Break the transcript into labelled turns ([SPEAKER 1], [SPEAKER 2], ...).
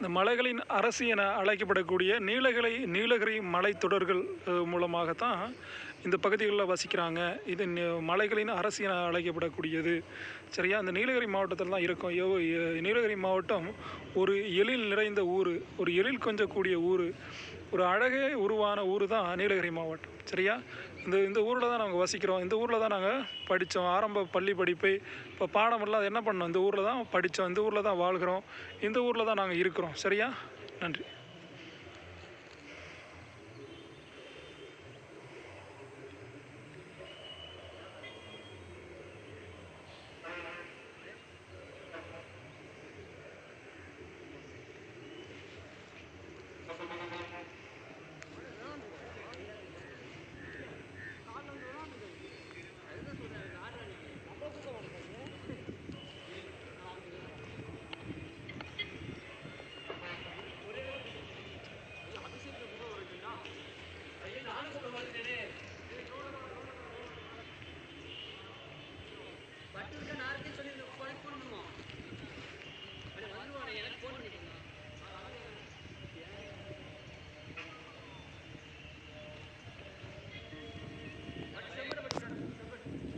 [SPEAKER 1] இந்த மலைகளின் அரசு என அழைக்கப்படக்கூடிய நீலகிரி மலைத்தொடர்கள் மூலமாகத்தான் இந்த பகுதிகளில் வசிக்கிறாங்க. இது மலைகளின் அரசு என அழைக்கப்படக்கூடியது. சரியா, இந்த நீலகிரி மாவட்டத்தில் தான் இருக்கும். நீலகிரி மாவட்டம் ஒரு எழில் நிறைந்த ஊர், ஒரு எழில் கொஞ்சக்கூடிய ஊர், ஒரு அழகே உருவான ஊர் தான் நீலகிரி மாவட்டம். சரியா, இந்த ஊரில் தான் நாங்கள் வசிக்கிறோம். இந்த ஊரில் தான் நாங்கள் படித்தோம். ஆரம்ப பள்ளி படிப்பை இப்போ பாடமெல்லாம் என்ன பண்ணோம், இந்த ஊரில் தான் படித்தோம், இந்த ஊரில் தான் வாழ்கிறோம், இந்த ஊரில் தான் நாங்கள் இருக்கிறோம். சரியா, நன்றி.